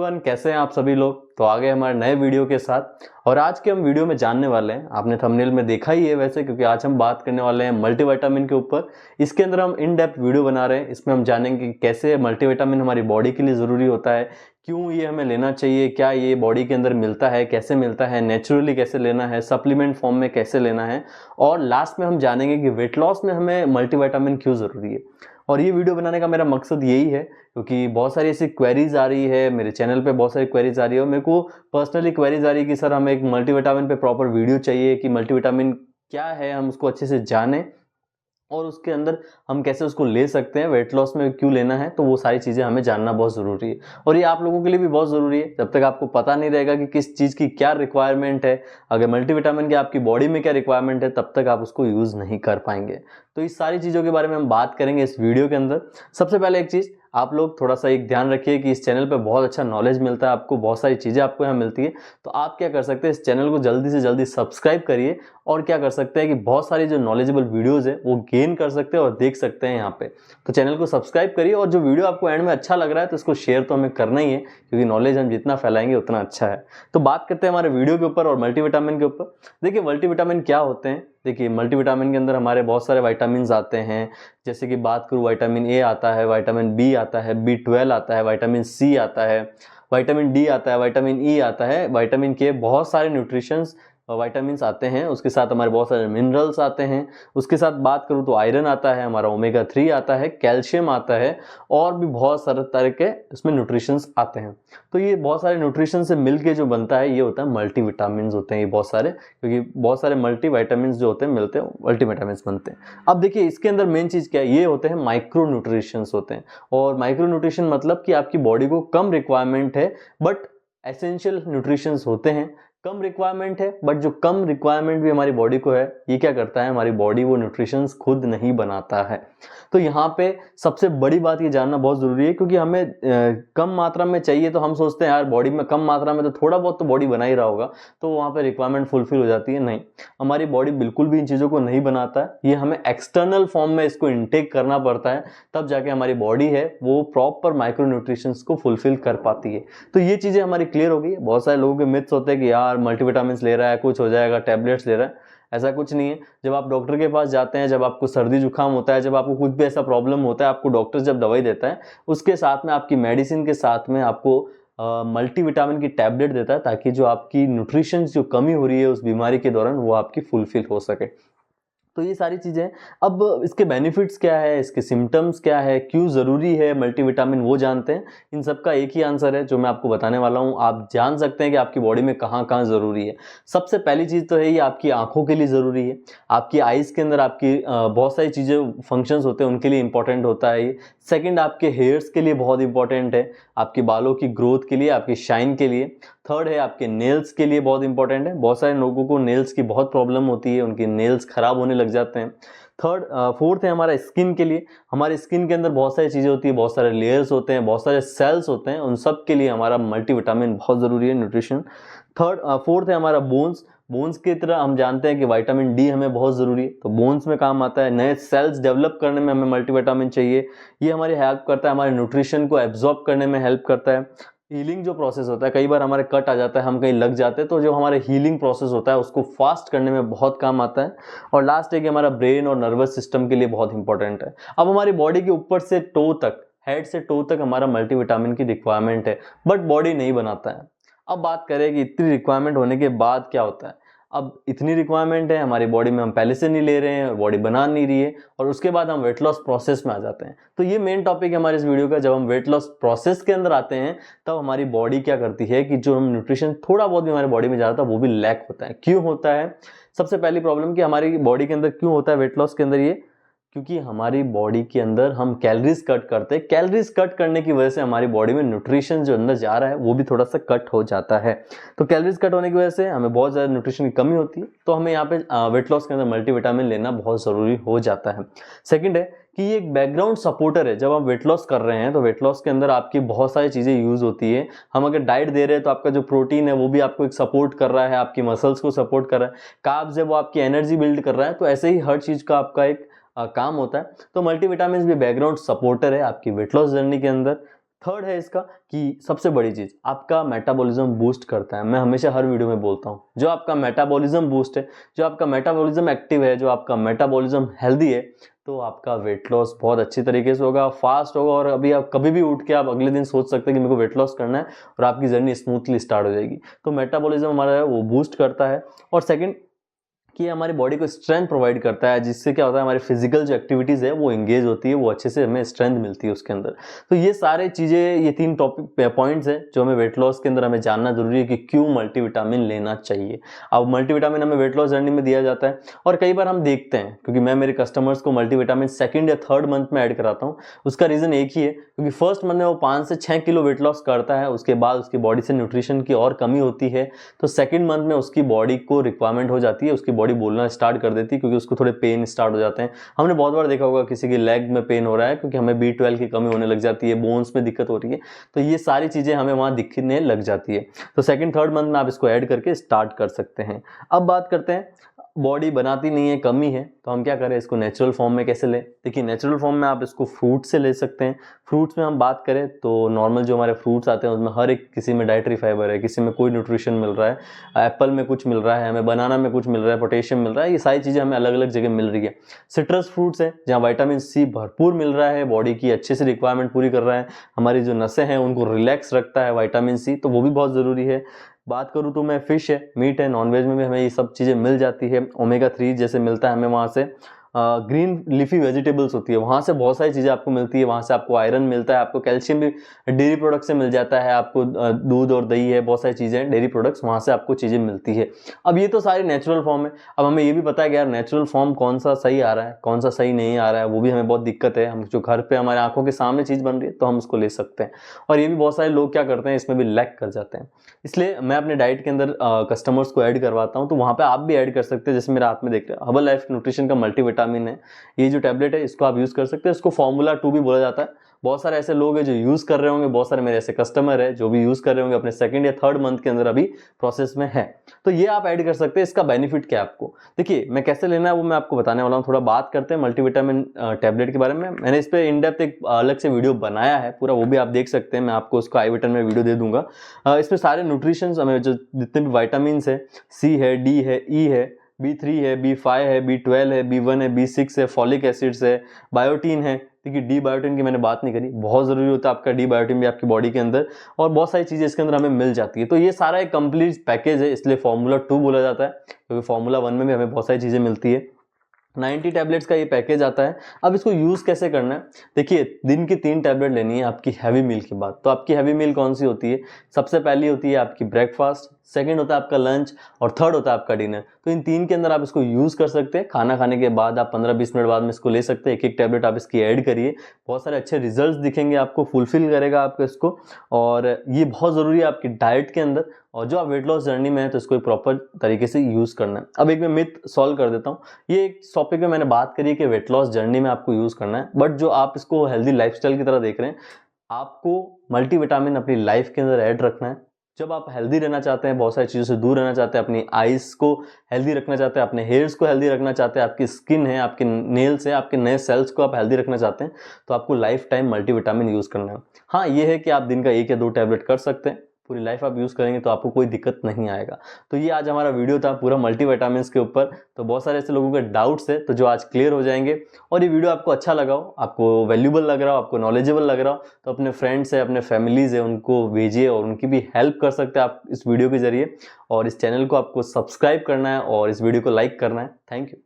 Everyone, कैसे हैं आप सभी लोग। तो आ गए हमारे नए वीडियो के साथ। और आज के हम वीडियो में जानने वाले हैं, आपने थंबनेल में देखा ही है वैसे, क्योंकि आज हम बात करने वाले हैं मल्टीविटामिन के ऊपर। इसके अंदर हम इन डेप्थ वीडियो बना रहे हैं। इसमें हम जानेंगे कि कैसे मल्टीविटामिन हमारी बॉडी के लिए ज़रूरी होता है, क्यों ये हमें लेना चाहिए, क्या ये बॉडी के अंदर मिलता है, कैसे मिलता है, नेचुरली कैसे लेना है, सप्लीमेंट फॉर्म में कैसे लेना है, और लास्ट में हम जानेंगे कि वेट लॉस में हमें मल्टीविटामिन क्यों ज़रूरी है। और ये वीडियो बनाने का मेरा मकसद यही है क्योंकि बहुत सारी ऐसी क्वेरीज आ रही है, मेरे चैनल पे बहुत सारी क्वेरीज आ रही है और मेरे को पर्सनली क्वेरीज आ रही है कि सर हमें एक मल्टीविटामिन पे प्रॉपर वीडियो चाहिए कि मल्टीविटामिन क्या है, हम उसको अच्छे से जानें और उसके अंदर हम कैसे उसको ले सकते हैं, वेट लॉस में क्यों लेना है। तो वो सारी चीज़ें हमें जानना बहुत ज़रूरी है और ये आप लोगों के लिए भी बहुत ज़रूरी है। जब तक आपको पता नहीं रहेगा कि किस चीज़ की क्या रिक्वायरमेंट है, अगर मल्टीविटामिन की आपकी बॉडी में क्या रिक्वायरमेंट है, तब तक आप उसको यूज़ नहीं कर पाएंगे। तो इस सारी चीज़ों के बारे में हम बात करेंगे इस वीडियो के अंदर। सबसे पहले एक चीज़ आप लोग थोड़ा सा एक ध्यान रखिए कि इस चैनल पे बहुत अच्छा नॉलेज मिलता है, आपको बहुत सारी चीज़ें आपको यहाँ मिलती है। तो आप क्या कर सकते हैं, इस चैनल को जल्दी से जल्दी सब्सक्राइब करिए और क्या कर सकते हैं कि बहुत सारी जो नॉलेजेबल वीडियोस है वो गेन कर सकते हैं और देख सकते हैं यहाँ पे। तो चैनल को सब्सक्राइब करिए और जो वीडियो आपको एंड में अच्छा लग रहा है तो इसको शेयर तो हमें करना ही है, क्योंकि नॉलेज हम जितना फैलाएंगे उतना अच्छा है। तो बात करते हैं हमारे वीडियो के ऊपर और मल्टीविटामिन के ऊपर। देखिए मल्टीविटामिन क्या होते हैं। देखिए मल्टीविटामिन के अंदर हमारे बहुत सारे विटामिन आते हैं। जैसे कि बात करूँ, विटामिन ए आता है, विटामिन बी आता है, B12 आता है, विटामिन सी आता है, विटामिन डी आता है, विटामिन ई आता है, विटामिन के, बहुत सारे न्यूट्रिशंस विटामिन्स आते हैं। उसके साथ हमारे बहुत सारे मिनरल्स आते हैं। उसके साथ बात करूँ तो आयरन आता है, हमारा ओमेगा 3 आता है, कैल्शियम आता है और भी बहुत सारे तरह के इसमें न्यूट्रिशंस आते हैं। तो ये बहुत सारे न्यूट्रिशन से मिलके जो बनता है ये होता है मल्टीविटामिन्स होते हैं ये बहुत सारे, क्योंकि बहुत सारे मल्टीविटामिन्स जो होते हैं मिलते हैं मल्टीविटामिन्स बनते हैं। अब देखिए इसके अंदर मेन चीज़ क्या है, ये होते हैं माइक्रो न्यूट्रिशंस होते हैं। और माइक्रो न्यूट्रिशन मतलब कि आपकी बॉडी को कम रिक्वायरमेंट है बट एसेंशियल न्यूट्रिशंस होते हैं। कम रिक्वायरमेंट है बट जो कम रिक्वायरमेंट भी हमारी बॉडी को है, ये क्या करता है, हमारी बॉडी वो न्यूट्रिशंस खुद नहीं बनाता है। तो यहाँ पे सबसे बड़ी बात ये जानना बहुत ज़रूरी है, क्योंकि हमें कम मात्रा में चाहिए तो हम सोचते हैं यार बॉडी में कम मात्रा में तो थोड़ा बहुत तो बॉडी बना ही रहा होगा, तो वहाँ पे रिक्वायरमेंट फुलफिल हो जाती है। नहीं, हमारी बॉडी बिल्कुल भी इन चीज़ों को नहीं बनाता है। ये हमें एक्सटर्नल फॉर्म में इसको इनटेक करना पड़ता है, तब जाके हमारी बॉडी है वो प्रॉपर माइक्रो न्यूट्रिशंस को फुलफिल कर पाती है। तो ये चीज़ें हमारी क्लियर हो गई है। बहुत सारे लोगों के मिथ्स होते हैं कि यार मल्टीविटामिन ले रहा है कुछ हो जाएगा, टैबलेट्स ले रहा है, ऐसा कुछ नहीं है। जब आप डॉक्टर के पास जाते हैं, जब आपको सर्दी जुकाम होता है, जब आपको कुछ भी ऐसा प्रॉब्लम होता है, आपको डॉक्टर जब दवाई देता है उसके साथ में आपकी मेडिसिन के साथ में आपको मल्टीविटामिन की टैबलेट देता है, ताकि जो आपकी न्यूट्रिशन जो कमी हो रही है उस बीमारी के दौरान वो आपकी फुलफिल हो सके। तो ये सारी चीज़ें। अब इसके बेनिफिट्स क्या है, इसके सिम्टम्स क्या है, क्यों ज़रूरी है मल्टीविटामिन, वो जानते हैं। इन सब का एक ही आंसर है जो मैं आपको बताने वाला हूँ। आप जान सकते हैं कि आपकी बॉडी में कहाँ कहाँ ज़रूरी है। सबसे पहली चीज़ तो है ये आपकी आंखों के लिए ज़रूरी है। आपकी आइज़ के अंदर आपकी बहुत सारी चीज़ें फंक्शंस होते हैं, उनके लिए इंपॉर्टेंट होता है ये। सेकेंड, आपके हेयर्स के लिए बहुत इंपॉर्टेंट है, आपके बालों की ग्रोथ के लिए, आपकी शाइन के लिए। थर्ड है आपके नेल्स के लिए बहुत इंपॉर्टेंट है। बहुत सारे लोगों को नेल्स की बहुत प्रॉब्लम होती है, उनके नेल्स खराब होने लग जाते हैं। फोर्थ है हमारा स्किन के लिए। हमारे स्किन के अंदर बहुत सारी चीज़ें होती है, बहुत सारे लेयर्स होते हैं, बहुत सारे सेल्स होते हैं, उन सब के लिए हमारा मल्टीविटामिन बहुत ज़रूरी है, न्यूट्रिशन। फोर्थ है हमारा बोन्स। बोन्स की तरह हम जानते हैं कि विटामिन डी हमें बहुत ज़रूरी है, तो बोन्स में काम आता है। नए सेल्स डेवलप करने में हमें मल्टीविटामिन चाहिए। ये हमारी हेल्प करता है, हमारे न्यूट्रिशन को एब्जॉर्ब करने में हेल्प करता है। हीलिंग जो प्रोसेस होता है, कई बार हमारे कट आ जाता है, हम कहीं लग जाते हैं, तो जो हमारे हीलिंग प्रोसेस होता है उसको फास्ट करने में बहुत काम आता है। और लास्ट है कि हमारा ब्रेन और नर्वस सिस्टम के लिए बहुत इंपॉर्टेंट है। अब हमारी बॉडी के ऊपर से टो तक, हेड से टो तक हमारा मल्टीविटामिन की रिक्वायरमेंट है, बट बॉडी नहीं बनाता है। अब बात करें कि इतनी रिक्वायरमेंट होने के बाद क्या होता है। अब इतनी रिक्वायरमेंट है हमारी बॉडी में, हम पहले से नहीं ले रहे हैं, बॉडी बना नहीं रही है, और उसके बाद हम वेट लॉस प्रोसेस में आ जाते हैं। तो ये मेन टॉपिक है हमारे इस वीडियो का। जब हम वेट लॉस प्रोसेस के अंदर आते हैं तब हमारी बॉडी क्या करती है कि जो हम न्यूट्रिशन थोड़ा बहुत भी हमारी बॉडी में जाता है वो भी लैक होता है। क्यों होता है? सबसे पहली प्रॉब्लम कि हमारी बॉडी के अंदर क्यों होता है वेट लॉस के अंदर ये, क्योंकि हमारी बॉडी के अंदर हम कैलोरीज कट करते हैं। कैलोरीज कट करने की वजह से हमारी बॉडी में न्यूट्रिशन जो अंदर जा रहा है वो भी थोड़ा सा कट हो जाता है। तो कैलोरीज कट होने की वजह से हमें बहुत ज़्यादा न्यूट्रिशन की कमी होती है, तो हमें यहाँ पे वेट लॉस के अंदर मल्टीविटामिन लेना बहुत ज़रूरी हो जाता है। सेकेंड है कि ये एक बैकग्राउंड सपोर्टर है। जब आप वेट लॉस कर रहे हैं तो वेट लॉस के अंदर आपकी बहुत सारी चीज़ें यूज़ होती है। हम अगर डाइट दे रहे हैं तो आपका जो प्रोटीन है वो भी आपको एक सपोर्ट कर रहा है, आपकी मसल्स को सपोर्ट कर रहा है। कार्ब्स है वो आपकी एनर्जी बिल्ड कर रहा है। तो ऐसे ही हर चीज़ का आपका एक काम होता है। तो मल्टीविटामिन भी बैकग्राउंड सपोर्टर है आपकी वेट लॉस जर्नी के अंदर। थर्ड है इसका कि सबसे बड़ी चीज़ आपका मेटाबॉलिज्म बूस्ट करता है। मैं हमेशा हर वीडियो में बोलता हूँ, जो आपका मेटाबॉलिज्म बूस्ट है, जो आपका मेटाबॉलिज्म एक्टिव है, जो आपका मेटाबॉलिज्म हेल्दी है, तो आपका वेट लॉस बहुत अच्छी तरीके से होगा, फास्ट होगा। और अभी आप कभी भी उठ के आप अगले दिन सोच सकते हैं कि मेरे को वेट लॉस करना है, और आपकी जर्नी स्मूथली स्टार्ट हो जाएगी। तो मेटाबॉलिज्म हमारा है वो बूस्ट करता है। और सेकंड कि हमारी बॉडी को स्ट्रेंथ प्रोवाइड करता है, जिससे क्या होता है हमारी फिजिकल जो एक्टिविटीज़ है वो एंगेज होती है, वो अच्छे से हमें स्ट्रेंथ मिलती है उसके अंदर। तो ये सारे चीज़ें, ये 3 टॉपिक पॉइंट्स हैं जो हमें वेट लॉस के अंदर हमें जानना जरूरी है कि क्यों मल्टीविटामिन लेना चाहिए। अब मल्टीविटामिन हमें वेट लॉस जर्नी में दिया जाता है, और कई बार हम देखते हैं, क्योंकि मैं मेरे कस्टमर्स को मल्टीविटामिन सेकंड या थर्ड मंथ में ऐड कराता हूँ। उसका रीज़न एक ही है, क्योंकि फर्स्ट मंथ में वो 5 से 6 किलो वेट लॉस करता है, उसके बाद उसकी बॉडी से न्यूट्रिशन की और कमी होती है। तो सेकेंड मंथ में उसकी बॉडी को रिक्वायरमेंट हो जाती है, उसकी बॉडी बोलना स्टार्ट कर देती है, क्योंकि उसको थोड़े पेन स्टार्ट हो जाते हैं। हमने बहुत बार देखा होगा किसी के लेग में पेन हो रहा है, क्योंकि हमें B12 की कमी होने लग जाती है, बोन्स में दिक्कत हो रही है। तो ये सारी चीज़ें हमें वहाँ दिखने लग जाती है। तो सेकंड थर्ड मंथ में आप इसको ऐड करके स्टार्ट कर सकते हैं। अब बात करते हैं, बॉडी बनाती नहीं है, कमी है, तो हम क्या करें, इसको नेचुरल फॉर्म में कैसे लें। देखिए, नेचुरल फॉर्म में आप इसको फ्रूट से ले सकते हैं। फ्रूट्स में हम बात करें तो नॉर्मल जो हमारे फ्रूट्स आते हैं उसमें हर एक, किसी में डाइटरी फाइबर है, किसी में कोई न्यूट्रिशन मिल रहा है, एप्पल में कुछ मिल रहा है हमें, बनाना में कुछ मिल रहा है, पोटेशियम मिल रहा है, ये सारी चीज़ें हमें अलग अलग जगह मिल रही है। सिट्रस फ्रूट्स है जहाँ विटामिन सी भरपूर मिल रहा है, बॉडी की अच्छे से रिक्वायरमेंट पूरी कर रहा है, हमारी जो नसें हैं उनको रिलैक्स रखता है विटामिन सी, तो वो भी बहुत ज़रूरी है। बात करूँ तो मैं फिश है, मीट है, नॉनवेज में भी हमें ये सब चीज़ें मिल जाती है। ओमेगा 3 जैसे मिलता है हमें वहाँ से, ग्रीन लीफी वेजिटेबल्स होती है, वहाँ से बहुत सारी चीज़ें आपको मिलती है। वहाँ से आपको आयरन मिलता है, आपको कैल्शियम भी डेयरी प्रोडक्ट से मिल जाता है, आपको दूध और दही है, बहुत सारी चीज़ें डेयरी प्रोडक्ट्स वहाँ से आपको चीज़ें मिलती है। अब ये तो सारी नेचुरल फॉर्म है। अब हमें ये भी पता है कि यार नेचुरल फॉर्म कौन सा सही आ रहा है, कौन सा सही नहीं आ रहा है, वो भी हमें बहुत दिक्कत है। हम जो घर पे हमारे आंखों के सामने चीज़ बन रही है तो हम उसको ले सकते हैं, और ये भी बहुत सारे लोग क्या करते हैं, इसमें भी लैक कर जाते हैं। इसलिए मैं अपने डाइट के अंदर कस्टमर्स को ऐड करवाता हूँ, तो वहाँ पे आप भी ऐड कर सकते हैं। जैसे मेरे हाथ में देख रहे हैं हर्बल लाइफ न्यूट्रिशन का मल्टीविटामिन है, ये जो टैबलेट है इसको आप यूज़ कर सकते हैं। इसको फॉर्मूला 2 भी बोला जाता है। बहुत सारे ऐसे लोग हैं जो यूज़ कर रहे होंगे, बहुत सारे मेरे ऐसे कस्टमर है जो भी यूज़ कर रहे होंगे, अपने सेकंड या थर्ड मंथ के अंदर अभी प्रोसेस में है, तो ये आप ऐड कर सकते हैं। इसका बेनिफिट क्या है आपको, देखिए मैं कैसे लेना है वो मैं आपको बताने वाला हूँ। थोड़ा बात करते हैं मल्टीविटामिन टैबलेट के बारे में। मैंने इस पर इन डेप्थ एक अलग से वीडियो बनाया है पूरा, वो भी आप देख सकते हैं, मैं आपको उसको आई बटन में वीडियो दे दूंगा। इसमें सारे न्यूट्रिशंस हमें जो जितने भी वाइटामिन है, सी है, डी है, ई है, B3 है, B5 है, B12 है, B1 है, B6 है, फॉलिक एसिड्स है, बायोटीन है। देखिए डी बायोटीन की मैंने बात नहीं करी, बहुत ज़रूरी होता है आपका डी बायोटीन भी आपकी बॉडी के अंदर, और बहुत सारी चीज़ें इसके अंदर हमें मिल जाती है। तो ये सारा एक कंप्लीट पैकेज है, इसलिए फार्मूला 2 बोला जाता है, क्योंकि फार्मूला 1 में भी हमें बहुत सारी चीज़ें मिलती है। 90 टैबलेट्स का ये पैकेज आता है। अब इसको यूज़ कैसे करना है, देखिए दिन की 3 टैबलेट लेनी है आपकी हैवी मील के बाद। तो आपकी हैवी मील कौन सी होती है, सबसे पहली होती है आपकी ब्रेकफास्ट, सेकंड होता है आपका लंच, और थर्ड होता है आपका डिनर। तो इन 3 के अंदर आप इसको यूज़ कर सकते हैं। खाना खाने के बाद आप 15-20 मिनट बाद में इसको ले सकते हैं। एक एक टैबलेट आप इसकी ऐड करिए, बहुत सारे अच्छे रिजल्ट्स दिखेंगे आपको, फुलफिल करेगा आपको इसको, और ये बहुत ज़रूरी है आपकी डाइट के अंदर। और जो आप वेट लॉस जर्नी में है तो इसको एक प्रॉपर तरीके से यूज़ करना है। अब एक मैं मिथ सॉल्व कर देता हूँ। ये एक टॉपिक में मैंने बात करी कि वेट लॉस जर्नी में आपको यूज़ करना है, बट जो आप इसको हेल्दी लाइफस्टाइल की तरह देख रहे हैं, आपको मल्टीविटामिन अपनी लाइफ के अंदर ऐड रखना है। जब आप हेल्दी रहना चाहते हैं, बहुत सारी चीज़ों से दूर रहना चाहते हैं, अपनी आइज़ को हेल्दी रखना चाहते हैं, अपने हेयर्स को हेल्दी रखना चाहते हैं, आपकी स्किन है, आपके नेल्स है, आपके नए सेल्स को आप हेल्दी रखना चाहते हैं, तो आपको लाइफ टाइम मल्टीविटामिन यूज़ करना है। हाँ, ये है कि आप दिन का 1 या 2 टैबलेट कर सकते हैं, पूरी लाइफ आप यूज़ करेंगे तो आपको कोई दिक्कत नहीं आएगा। तो ये आज हमारा वीडियो था पूरा मल्टीविटामिन्स के ऊपर। तो बहुत सारे ऐसे लोगों के डाउट्स है तो जो आज क्लियर हो जाएंगे। और ये वीडियो आपको अच्छा लगा हो, आपको वैल्यूबल लग रहा हो, आपको नॉलेजेबल लग रहा हो, तो अपने फ्रेंड्स है, अपने फैमिलीज़ है, उनको भेजिए और उनकी भी हेल्प कर सकते हैं आप इस वीडियो के जरिए। और इस चैनल को आपको सब्सक्राइब करना है और इस वीडियो को लाइक करना है। Thank you.